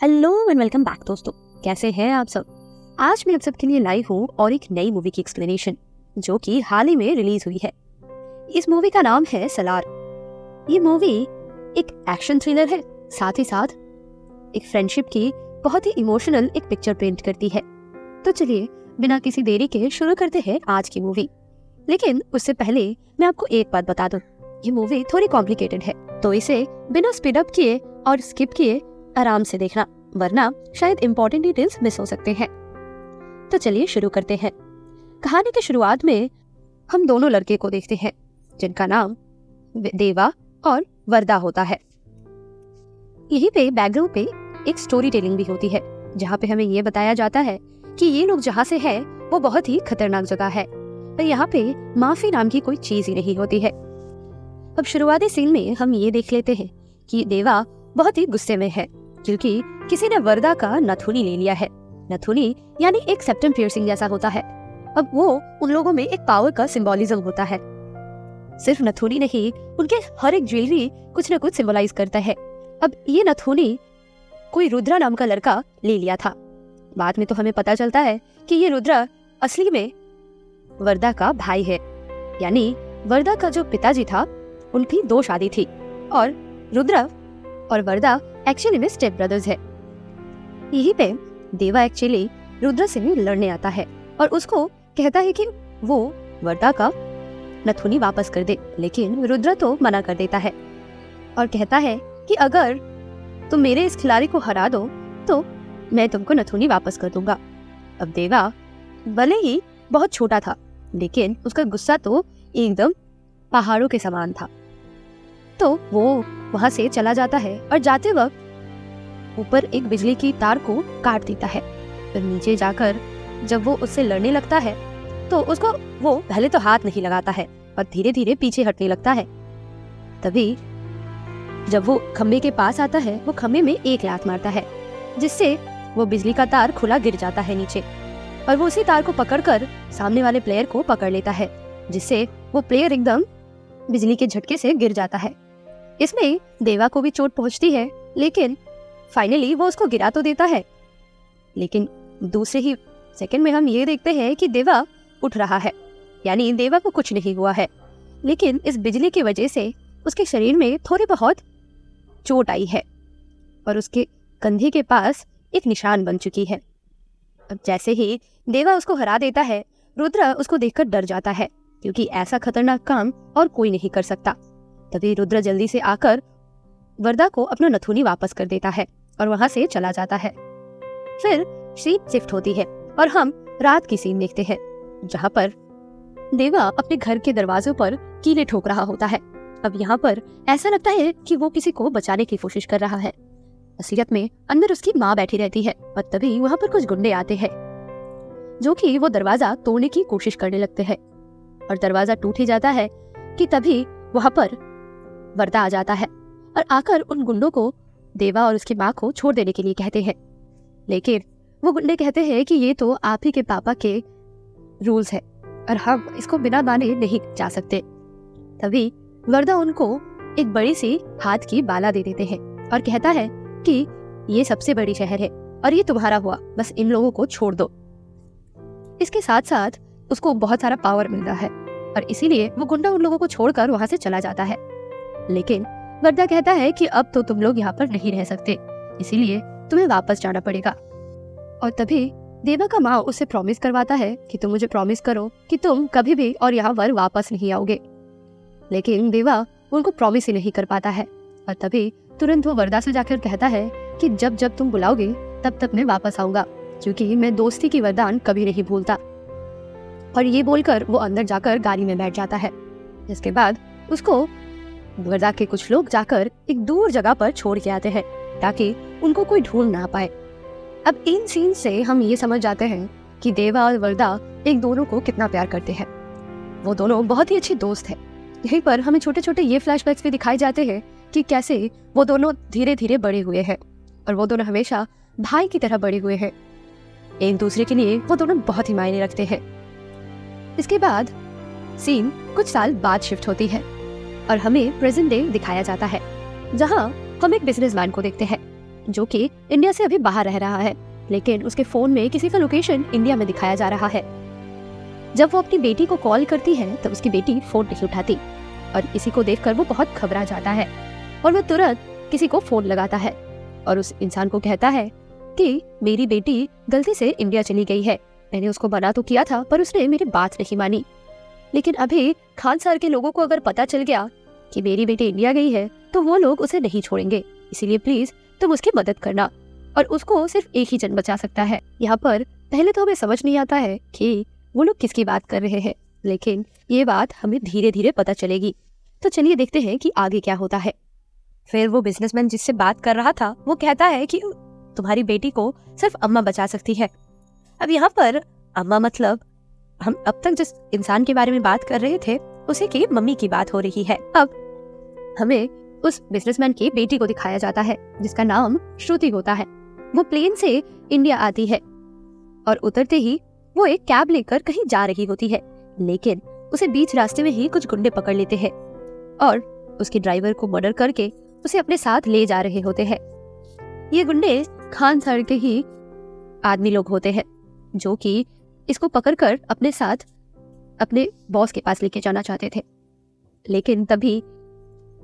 Hello and welcome back दोस्तों, कैसे हैं आप सब। आज मैं आप सबके लिए लाई हूँ और एक नई मूवी की एक्सप्लेनेशन जो कि हाल ही में रिलीज हुई है। इस मूवी का नाम है सलार। ये मूवी एक एक्शन थ्रिलर है, साथ ही साथ एक फ्रेंडशिप की बहुत ही इमोशनल एक पिक्चर पेंट करती है। तो चलिए बिना किसी देरी के शुरू करते हैं आज की मूवी। लेकिन उससे पहले मैं आपको एक बात बता दूं, ये मूवी थोड़ी कॉम्प्लिकेटेड है, तो इसे बिना स्पीड अप किए और स्किप किए आराम से देखना, वरना शायद इंपॉर्टेंट डिटेल्स मिस हो सकते हैं। तो चलिए शुरू करते हैं। कहानी की शुरुआत में हम दोनों लड़के को देखते हैं जिनका नाम देवा और वरदा होता है। यहीं पे बैकग्राउंड पे एक स्टोरी टेलिंग भी होती है जहाँ पे हमें ये बताया जाता है कि ये लोग जहाँ से है वो बहुत ही खतरनाक जगह है और यहाँ पे माफी नाम की कोई चीज ही नहीं होती है। अब शुरुआती सीन में हम ये देख लेते हैं कि देवा बहुत ही गुस्से में है क्योंकि किसी ने वरदा का नथुनी ले लिया है। नथुनी यानी एक सेप्टम पियर्सिंग जैसा होता है। अब वो उन लोगों में एक पावर का सिंबोलिज्म होता है। सिर्फ नथुनी नहीं, उनके हर एक ज्वेलरी कुछ न कुछ सिंबलाइज करता है। अब ये नथुनी कोई रुद्रा नाम का लड़का ले लिया था। बाद में तो हमें पता चलता है कि ये रुद्रा असली में वरदा का भाई है, यानी वरदा का जो पिताजी था उनकी 2 शादी थी और रुद्रा और वरदा एक्चुअली में स्टेप ब्रदर्स है। यहीं पे देवा एक्चुअली रुद्रा से लड़ने आता है और उसको कहता है कि वो वरदा का नथुनी वापस कर दे, लेकिन रुद्रा तो मना कर देता है और कहता है कि अगर तुम मेरे इस खिलाड़ी को हरा दो तो मैं तुमको नथुनी वापस कर दूंगा। अब देवा भले ही बहुत छोटा था, लेकिन उसका गुस्सा तो एकदम पहाड़ों के समान था। तो वो वहां से चला जाता है और जाते वक्त ऊपर एक बिजली की तार को काट देता है। फिर नीचे जाकर जब वो उससे लड़ने लगता है तो उसको वो पहले तो हाथ नहीं लगाता है और धीरे धीरे पीछे हटने लगता है। तभी जब वो खम्भे के पास आता है, वो खम्भे में एक लात मारता है जिससे वो बिजली का तार खुला गिर जाता है नीचे और वो उसी तार को पकड़कर सामने वाले प्लेयर को पकड़ लेता है, जिससे वो प्लेयर एकदम बिजली के झटके से गिर जाता है। इसमें देवा को भी चोट पहुंचती है, लेकिन फाइनली वो उसको गिरा तो देता है। लेकिन दूसरे ही सेकंड में हम ये देखते हैं कि देवा उठ रहा है, यानी देवा को कुछ नहीं हुआ है, लेकिन इस बिजली की वजह से उसके शरीर में थोड़ी बहुत चोट आई है और उसके कंधे के पास एक निशान बन चुकी है। अब जैसे ही देवा उसको हरा देता है, रुद्रा उसको देखकर डर जाता है क्योंकि ऐसा खतरनाक काम और कोई नहीं कर सकता। तभी रुद्र जल्दी से आकर वरदा को अपना नथुनी वापस कर देता है और वहां से चला जाता है। फिर सीन शिफ्ट होती है और हम रात की सीन देखते हैं जहां पर देवा अपने घर के दरवाजों पर कीले ठोक रहा होता है। अब यहाँ पर ऐसा लगता है कि वो किसी को बचाने की कोशिश कर रहा है। असलियत में अंदर उसकी माँ बैठी रहती है और तभी वहाँ पर कुछ गुंडे आते हैं जो कि वो दरवाजा तोड़ने की कोशिश करने लगते हैं और दरवाजा टूट ही जाता है कि तभी वहाँ पर वरदा आ जाता है और आकर उन गुंडों को देवा और उसकी माँ को छोड़ देने के लिए कहते हैं। लेकिन वो गुंडे कहते हैं कि ये तो आप ही के पापा के रूल्स है और हम इसको बिना माने नहीं जा सकते। तभी वरदा उनको एक बड़ी सी हाथ की बाला दे देते हैं और कहता है कि ये सबसे बड़ी शहर है और ये तुम्हारा हुआ, बस इन लोगों को छोड़ दो। इसके साथ साथ उसको बहुत सारा पावर मिल रहा है और इसीलिए वो गुंडा उन लोगों को छोड़कर वहां से चला जाता है। लेकिन वरदा कहता है कि अब तो तुम लोग यहाँ पर नहीं रह सकते, इसीलिए तुम्हें वापस जाना पड़ेगा। और तभी देवा का माँ उससे प्रॉमिस करवाता है कि तुम मुझे प्रॉमिस करो कि तुम कभी भी और यहाँ पर वापस नहीं आओगे। लेकिन देवा उनको प्रॉमिस ही नहीं कर पाता है और तभी तुरंत वो वरदा से जाकर कहता है कि जब जब तुम बुलाओगे तब तब मैं वापस आऊंगा, क्योंकि मैं दोस्ती की वरदान कभी नहीं भूलता। और ये बोलकर वो अंदर जाकर गाड़ी में बैठ जाता है, जिसके बाद उसको वरदा के कुछ लोग जाकर एक दूर जगह पर छोड़ के आते हैं ताकि उनको कोई ढूंढ ना पाए। अब इन सीन से हम ये समझ जाते हैं कि देवा और वरदा एक दोनों को कितना प्यार करते हैं। वो दोनों बहुत ही अच्छे दोस्त हैं। यहीं पर हमें छोटे छोटे ये फ्लैशबैक्स भी दिखाए जाते हैं कि कैसे वो दोनों धीरे धीरे बड़े हुए हैं और वो दोनों हमेशा भाई की तरह बड़े हुए हैं। एक दूसरे के लिए वो दोनों बहुत ही मायने रखते हैं। इसके बाद सीन कुछ साल बाद शिफ्ट होती है और हमें प्रेजेंट डे दिखाया जाता है, जहां हम एक बिजनेसमैन को देखते हैं जो कि इंडिया से अभी बाहर रह रहा है, लेकिन उसके फोन में किसी का लोकेशन इंडिया में दिखाया जा रहा है। जब वो अपनी बेटी को कॉल करती है तब उसकी बेटी फोन नहीं उठाती और इसी को देखकर वो बहुत घबरा जाता है और वो तुरंत किसी को फोन लगाता है और उस इंसान को कहता है कि मेरी बेटी गलती से इंडिया चली गई है, मैंने उसको मना तो किया था पर उसने मेरी बात नहीं मानी। लेकिन अभी खान सर के लोगों को अगर पता चल गया कि मेरी बेटी इंडिया गई है तो वो लोग उसे नहीं छोड़ेंगे, इसीलिए प्लीज तुम उसकी मदद करना और उसको सिर्फ एक ही जन बचा सकता है। यहाँ पर पहले तो हमें समझ नहीं आता है कि वो लोग किसकी बात कर रहे हैं, लेकिन ये बात हमें धीरे धीरे पता चलेगी। तो चलिए देखते हैं कि आगे क्या होता है। फिर वो बिजनेसमैन जिससे बात कर रहा था वो कहता है कि तुम्हारी बेटी को सिर्फ अम्मा बचा सकती है। अब यहाँ पर अम्मा मतलब हम अब तक जिस इंसान के बारे में बात कर रहे थे उसी की मम्मी की बात हो रही है। अब हमें उस बिजनेसमैन की बेटी को दिखाया जाता है जिसका नाम श्रुति होता है। वो प्लेन से इंडिया आती है और उतरते ही वो एक कैब लेकर कहीं जा रही होती है, लेकिन उसे बीच रास्ते में ही कुछ गुंडे पकड़ लेते हैं और उसके ड्राइवर को मर्डर करके उसे अपने साथ ले जा रहे होते हैं। ये गुंडे खान सर के ही आदमी लोग होते हैं जो कि इसको पकड़कर अपने साथ अपने बॉस के पास लेके जाना चाहते थे, लेकिन तभी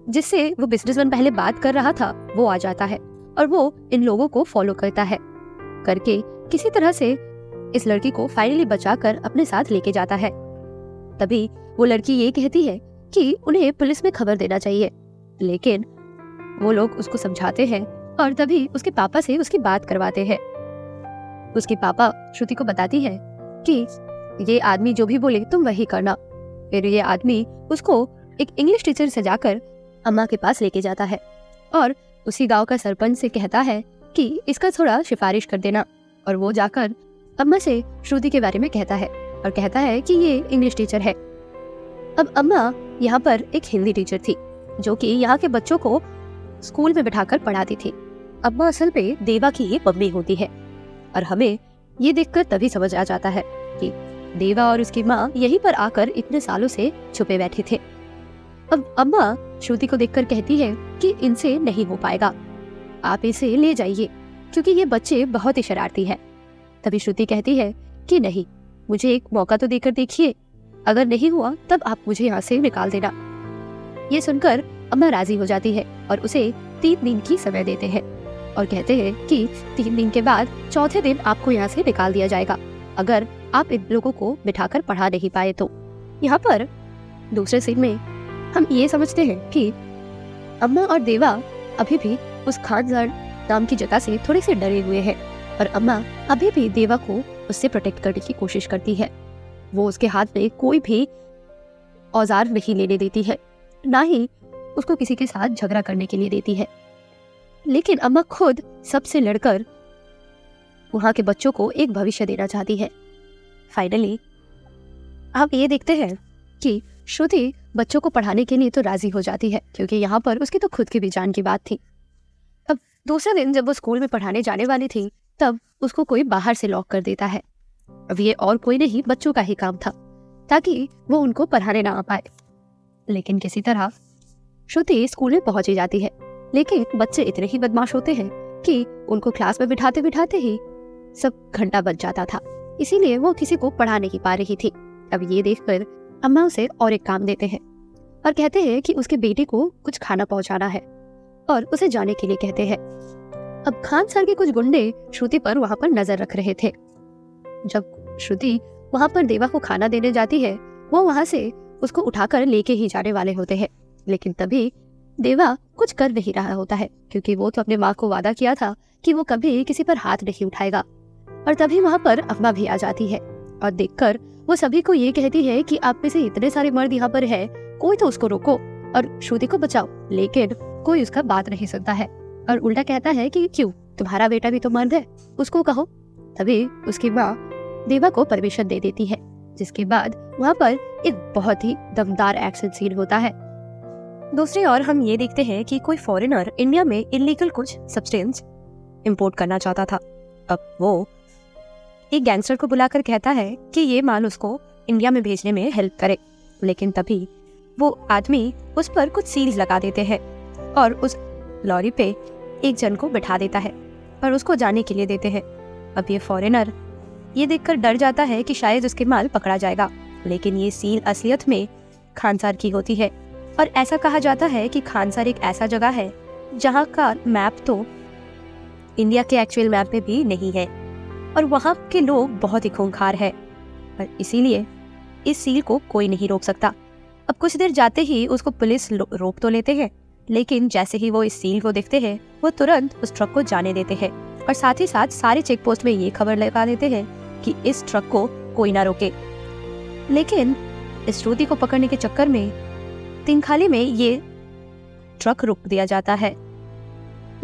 जिससे वो बिजनेसमैन पहले बात कर रहा था वो आ जाता है और वो इन लोगों को फॉलो करता है करके किसी तरह से इस लड़की को फाइनली बचाकर अपने साथ लेके जाता है। तभी वो लड़की ये कहती है कि उन्हें पुलिस में खबर देना चाहिए, लेकिन वो लोग उसको समझाते हैं और तभी उसके पापा से उसकी बात करवाते हैं। उसके पापा श्रुति को बताती है कि ये आदमी जो भी बोले तुम वही करना। फिर ये आदमी उसको एक इंग्लिश टीचर से जाकर अम्मा के पास लेके जाता है और उसी गांव का सरपंच से कहता है कि इसका थोड़ा सिफारिश कर देना, और वो जाकर अम्मा से श्रुति के बारे में कहता है और कहता है कि ये इंग्लिश टीचर है। अब अम्मा यहाँ पर एक हिंदी टीचर थी जो कि यहाँ के बच्चों को स्कूल में बिठाकर पढ़ाती थी। अम्मा असल पे देवा की ही मम्मी होती है और हमें ये देखकर तभी समझ आ जाता है कि देवा और उसकी माँ यहीं पर आकर इतने सालों से छुपे बैठे थे। अब अम्मा श्रुति को देखकर कहती है कि इनसे नहीं हो पाएगा, आप इसे ले जाइए क्योंकि ये बच्चे बहुत ही शरारती हैं। तभी श्रुति कहती है कि नहीं, मुझे एक मौका तो देकर देखिए, अगर नहीं हुआ तब आप मुझे यहाँ से निकाल देना। ये सुनकर अम्मा राजी हो जाती है और उसे 3 दिन की समय देते हैं और कहते हैं कि 3 दिन के बाद चौथे दिन आपको यहाँ से निकाल दिया जाएगा अगर आप इन लोगों को बिठाकर पढ़ा नहीं पाए तो। यहाँ पर दूसरे सीन में हम ये समझते हैं कि अम्मा और देवा अभी भी उस खानसर नाम की जगह से थोड़े से डरे हुए हैं और अम्मा अभी भी देवा को उससे प्रोटेक्ट करने की कोशिश करती है। वो उसके हाथ में कोई भी औजार नहीं लेने देती है, ना ही उसको किसी के साथ झगड़ा करने के लिए देती है, लेकिन अम्मा खुद सबसे लड़कर वहां के बच्चों को एक भविष्य देना चाहती है। फाइनली आप ये देखते हैं कि श्रुति बच्चों को पढ़ाने के लिए तो राजी हो जाती है क्योंकि यहाँ पर उसकी तो खुद की भी जान की बात थी। अब दूसरे दिन जब वो स्कूल में पढ़ाने जाने वाली थी तब उसको कोई बाहर से लॉक कर देता है। अब ये और कोई नहीं, बच्चों का ही काम था ताकि वो उनको पढ़ाने ना आ पाए। लेकिन किसी तरह श्रुति स्कूल में पहुंच ही जाती है, लेकिन बच्चे इतने ही बदमाश होते हैं कि उनको क्लास में बिठाते बिठाते ही सब घंटा बज जाता था, इसीलिए वो किसी को पढ़ा नहीं पा रही थी। अब ये देखकर अम्मा उसे और एक काम देते हैं और कहते हैं कि उसके बेटे को कुछ खाना पहुंचाना है और उसे जाने के लिए कहते हैं। अब खान सर के कुछ गुंडे श्रुति पर वहां पर नजर रख रहे थे। जब श्रुति वहां पर देवा को खाना देने जाती है वो वहां से उसको उठाकर लेके ही जाने वाले होते हैं, लेकिन तभी देवा कुछ कर नहीं रहा होता है क्योंकि वो तो अपने माँ को वादा किया था कि वो कभी किसी पर हाथ नहीं उठाएगा। और तभी वहां पर अम्मा भी आ जाती है और देखकर वो सभी को ये कहती है कि आप में से इतने सारे मर्द यहाँ पर है, कोई तो उसको रोको और श्रुति को बचाओ, लेकिन कोई उसका बात नहीं सुनता है और उल्टा कहता है कि क्यों, तुम्हारा बेटा भी तो मर्द है, उसको कहो। तभी उसकी माँ देवा को परमिशन दे देती है, जिसके बाद वहाँ पर एक बहुत ही दमदार एक्शन सीन होता है। दूसरी ओर हम ये देखते हैं कि कोई फॉरेनर इंडिया में इलीगल कुछ सब्सटेंस इंपोर्ट करना चाहता था। अब वो एक गैंगस्टर को बुलाकर कहता है कि ये माल उसको इंडिया में भेजने में हेल्प करे, लेकिन तभी वो आदमी उस पर कुछ सील्स लगा देते हैं और उस लॉरी पे एक जन को बिठा देता है और उसको जाने के लिए देते हैं। अब ये फॉरेनर ये देखकर डर जाता है कि शायद उसके माल पकड़ा जाएगा, लेकिन ये सील असलियत में खानसार की होती है। और ऐसा कहा जाता है कि खानसार एक ऐसा जगह है जहाँ का मैप तो इंडिया के एक्चुअल मैप में भी नहीं है, और वहाँ के लोग बहुत ही खूंखार है, और इसीलिए इस सील को कोई नहीं रोक सकता। अब कुछ देर जाते ही उसको पुलिस रोक तो लेते हैं, लेकिन जैसे ही वो इस सील को देखते हैं वो तुरंत उस ट्रक को जाने देते हैं, और साथ ही साथ सारे चेक पोस्ट में ये खबर लगा देते हैं कि इस ट्रक को कोई ना रोके। लेकिन इस श्रुति को पकड़ने के चक्कर में तिनखाली में ये ट्रक रोक दिया जाता है।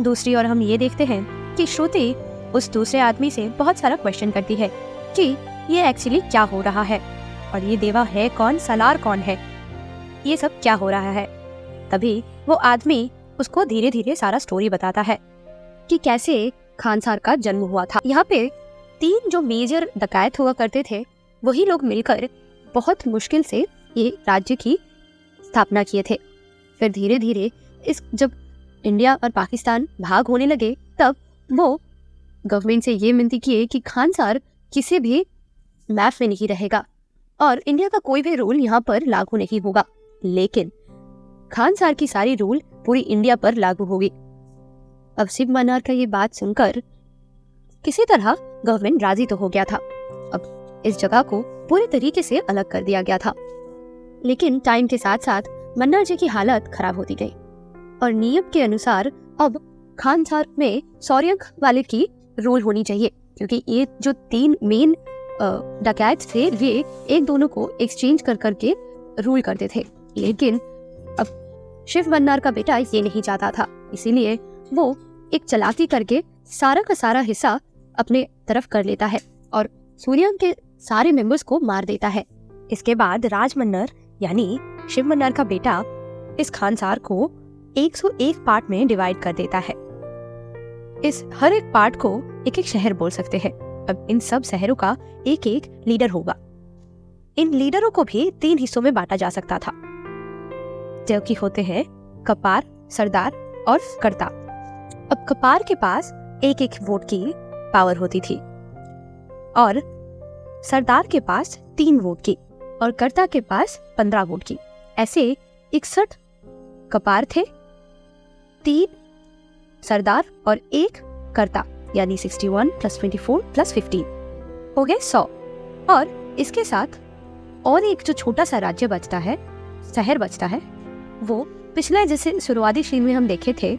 दूसरी ओर हम ये देखते हैं कि श्रुति उस दूसरे आदमी से बहुत सारा क्वेश्चन करती है कि ये एक्चुअली क्या हो रहा है, और ये देवा है कौन, सलार कौन है, ये सब क्या हो रहा है। तभी वो आदमी उसको धीरे धीरे सारा स्टोरी बताता है कि कैसे खानसार का जन्म हुआ था। यहाँ पे 3 जो मेजर डकैत हुआ करते थे वही लोग मिलकर बहुत मुश्किल से ये राज्य की स्थापना किए थे। फिर धीरे धीरे जब इंडिया और पाकिस्तान भाग होने लगे तब वो गवर्नमेंट से ये विनती किए कि खानसार किसी भी मैप में नहीं रहेगा और इंडिया का कोई भी रूल यहाँ पर लागू नहीं होगा, लेकिन खानसार की सारी रूल पूरी इंडिया पर लागू होगी। अब शिव मन्नार का ये बात सुनकर किसी तरह गवर्नमेंट राजी तो हो गया था। अब इस जगह को पूरी तरीके से अलग कर दिया गया था, लेकिन टाइम के साथ साथ मन्नार जी की हालत खराब होती गई और नियम के अनुसार अब खानसार में सौर्यंक वाले की रूल होनी चाहिए, क्योंकि ये जो 3 मेन डकैत थे ये एक दोनों को एक्सचेंज कर करके रूल करते थे। लेकिन अब शिव मन्नार का बेटा ये नहीं चाहता था, इसीलिए वो एक चालाकी करके सारा का सारा हिस्सा अपने तरफ कर लेता है और सूर्यंक के सारे मेंबर्स को मार देता है। इसके बाद राज मन्नर यानी शिव मन्नार का बेटा इस खानसार को 101 पार्ट में डिवाइड कर देता है। इस हर एक पार्ट को एक एक शहर बोल सकते हैं। अब इन सब शहरों का एक एक लीडर होगा। इन लीडरों को भी 3 हिस्सों में बांटा जा सकता था, जो कि होते हैं कपार, सरदार और कर्ता। अब कपार के पास एक एक वोट की पावर होती थी और सरदार के पास 3 वोट की और कर्ता के पास 15 वोट की। ऐसे 61 कपार थे, 3 सरदार और 1 कर्ता, यानी 61 + 24 + 15 हो गए 100। और इसके साथ और एक जो छोटा सा राज्य बचता है, शहर बचता है, वो पिछले जैसे शुरुआती सीन में हम देखे थे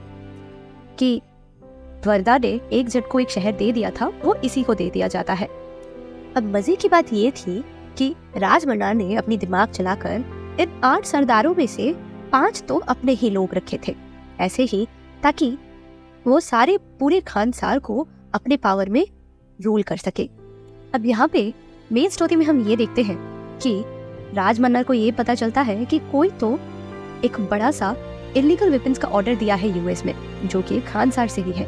कि वर्दा ने एक जट को एक शहर दे दिया था, वो इसी को दे दिया जाता है। अब मजे की बात ये थी कि राज मन्नार ने अपनी दिमाग चलाकर इन 8 सरदारों में से 5 तो अपने ही लोग रखे थे, ऐसे ही ताकि वो सारे पूरे खानसार को अपने पावर में रूल कर सके। अब यहाँ पे मेन स्टोरी में हम ये देखते हैं कि राज मन्नार को ये पता चलता है कि कोई तो एक बड़ा सा इलीगल वेपन्स का ऑर्डर दिया है यूएस में, जो कि खानसार से ही है।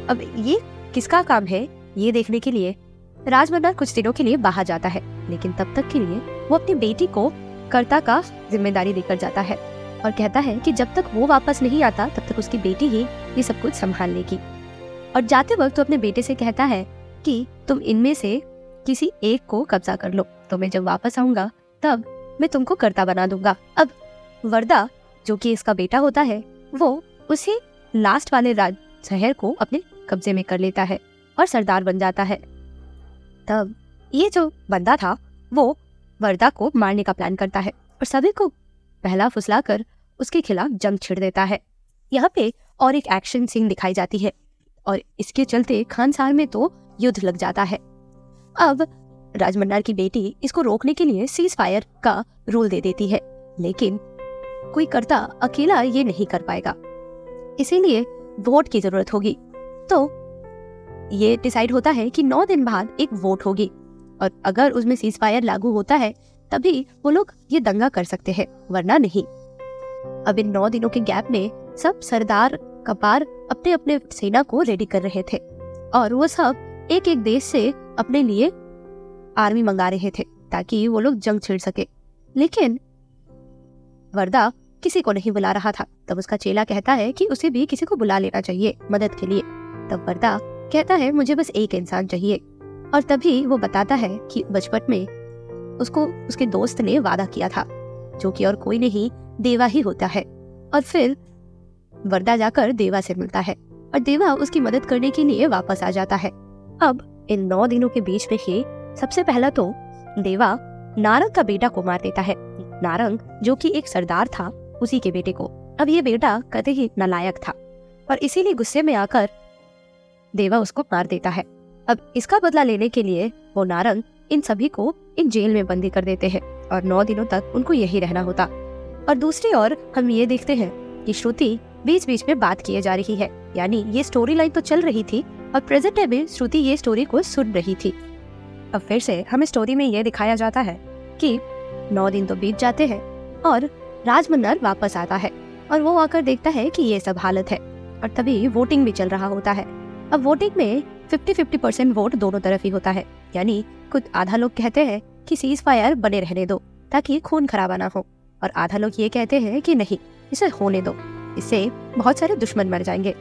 अब ये किसका काम है ये देखने के लिए राज मन्नार कुछ दिनों के लिए बाहर जाता है, लेकिन तब तक के लिए वो अपनी बेटी को कर्ता का जिम्मेदारी देकर जाता है और कहता है कि जब तक वो वापस नहीं आता तब तक उसकी बेटी ही ये सब कुछ संभाल लेगी। और जाते वक्त तो अपने बेटे से कहता है कि तुम इनमें से किसी एक को कब्जा कर लो, तो मैं जब वापस आऊंगा तब मैं तुमको कर्ता बना दूंगा। अब वर्दा जो कि इसका बेटा होता है वो उसी लास्ट वाले शहर को अपने कब्जे में कर लेता है और सरदार बन जाता है। तब ये जो बंदा था वो वर्दा को मारने का प्लान करता है और सभी को पहला फुसलाकर उसके खिलाफ जंग छिड़ देता है। यहाँ पे और एक एक्शन सीन दिखाई जाती है और इसके चलते खानसार में तो युद्ध लग जाता है। अब राज मन्नार की बेटी इसको रोकने के लिए सीज फायर का रूल दे देती है, लेकिन कोई कर्ता अकेला ये नहीं कर पाएगा, इसीलिए वोट की जरूरत होगी। तो ये डिसाइड होता है कि 9 दिन बाद एक वोट होगी और अगर उसमें सीज फायर लागू होता है तभी वो लोग ये दंगा कर सकते हैं, वरना नहीं। अब इन 9 दिनों के गैप में सब सरदार कपार अपने अपने सेना को रेडी कर रहे थे और वो सब एक एक देश से अपने लिए आर्मी मंगा रहे थे ताकि वो लोग जंग छिड़ सके। लेकिन वर्दा किसी को नहीं बुला रहा था। तब उसका चेला कहता है कि उसे भी किसी को बुला लेना चाहिए मदद के लिए। तब वरदा कहता है मुझे बस एक इंसान चाहिए। और तभी वो बताता है कि बचपन में उसको उसके दोस्त ने वादा किया था, जो कि और कोई नहीं देवा ही होता है। और फिर वरदा जाकर देवा से मिलता है और देवा उसकी मदद करने के लिए वापस आ जाता है। अब इन 9 दिनों के बीच में ही सबसे पहला तो देवा नारंग का बेटा को मार देता है। नारंग जो कि एक सरदार था, उसी के बेटे को। अब ये बेटा कतई ही नालायक था और इसीलिए गुस्से में आकर देवा उसको मार देता है। अब इसका बदला लेने के लिए वो नारंग इन सभी को एक जेल में बंदी कर देते हैं और 9 दिनों तक उनको यही रहना होता। और दूसरी ओर हम ये देखते हैं कि श्रुति बीच बीच में बात किए जा रही है, यानी ये स्टोरी लाइन तो चल रही थी और प्रेजेंट डे में श्रुति ये स्टोरी को सुन रही थी। अब फिर से हमें स्टोरी में ये दिखाया जाता है कि 9 दिन तो बीत जाते हैं और राजमन्नर वापस आता है और वो आकर देखता है कि ये सब हालत है। और तभी वोटिंग भी चल रहा होता है। अब वोटिंग में 50-50% वोट दोनों तरफ ही होता है, यानी कुछ आधा लोग कहते हैं कि सीज फायर बने रहने दो ताकि खून खराबा ना हो, और आधा लोग ये कहते हैं कि नहीं, इसे होने दो, इससे बहुत सारे दुश्मन मर जाएंगे।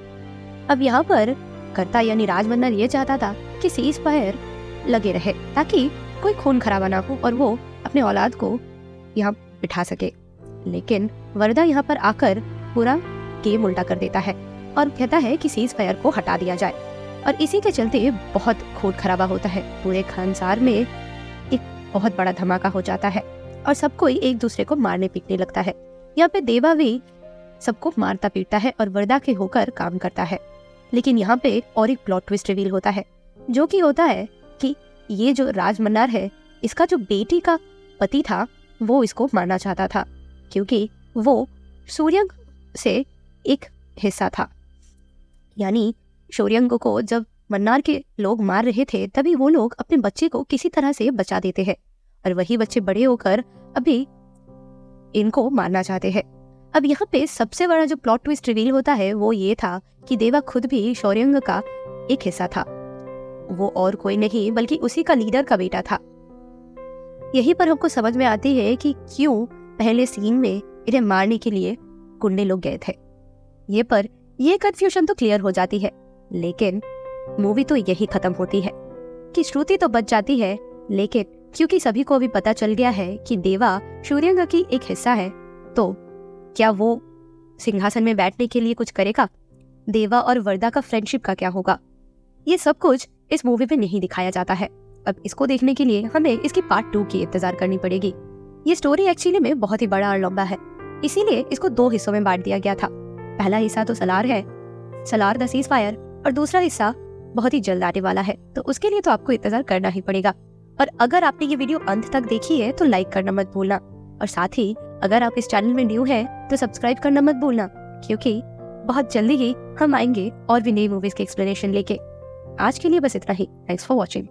अब यहाँ पर कर्ता यानी राजमन्नर ये चाहता था कि सीज फायर लगे रहे ताकि कोई खून खराबा ना हो और वो अपने औलाद को यहाँ बिठा सके। लेकिन वरदा यहाँ पर आकर पूरा गेम उल्टा कर देता है और कहता है कि सीज फायर को हटा दिया जाए। और इसी के चलते बहुत खून खराबा होता है। पूरे खानसार में एक बहुत बड़ा धमाका हो जाता है और सब कोई एक दूसरे को मारने पीटने लगता है। यहाँ पे देवा भी सबको मारता पीटता है और वरदा के होकर काम करता है। लेकिन यहाँ पे और एक प्लॉट ट्विस्ट रिवील होता है, जो कि होता है कि ये जो राजमन्नर है, इसका जो बेटी का पति था वो इसको मारना चाहता था, क्योंकि वो सूर्यंग से एक हिस्सा था। यानी शौर्यंग को जब मन्नार के लोग मार रहे थे तभी वो लोग अपने बच्चे को किसी तरह से बचा देते हैं और वही बच्चे बड़े होकर अभी इनको मारना चाहते हैं। अब यहाँ पे सबसे बड़ा जो प्लॉट ट्विस्ट रिवील होता है वो ये था कि देवा खुद भी शौर्यंग का एक हिस्सा था। वो और कोई नहीं बल्कि उसी का लीडर का बेटा था। यही पर हमको समझ में आती है कि क्यों पहले सीन में इन्हें मारने के लिए गुंडे लोग गए थे। ये कंफ्यूजन तो क्लियर हो जाती है, लेकिन मूवी तो यही खत्म होती है कि श्रुति तो बच जाती है, लेकिन क्योंकि सभी को अभी पता चल गया है कि देवा शौर्यंग की एक हिस्सा है, तो क्या वो सिंहासन में बैठने के लिए कुछ करेगा? देवा और वरदा का फ्रेंडशिप का क्या होगा? ये सब कुछ इस मूवी में नहीं दिखाया जाता है। अब इसको देखने के लिए हमें इसकी पार्ट 2 की इंतजार करनी पड़ेगी। ये स्टोरी एक्चुअली में बहुत ही बड़ा और लंबा है, इसीलिए इसको 2 हिस्सों में बांट दिया गया था। पहला हिस्सा तो सलार है, सलार द सीज फायर, और दूसरा हिस्सा बहुत ही जल्द आने वाला है, तो उसके लिए तो आपको इंतजार करना ही पड़ेगा। और अगर आपने ये वीडियो अंत तक देखी है तो लाइक करना मत भूलना, और साथ ही अगर आप इस चैनल में न्यू है तो सब्सक्राइब करना मत भूलना, क्योंकि बहुत जल्दी ही हम आएंगे और भी नई मूवीज के एक्सप्लेनेशन लेके। आज के लिए बस इतना ही। Thanks for watching.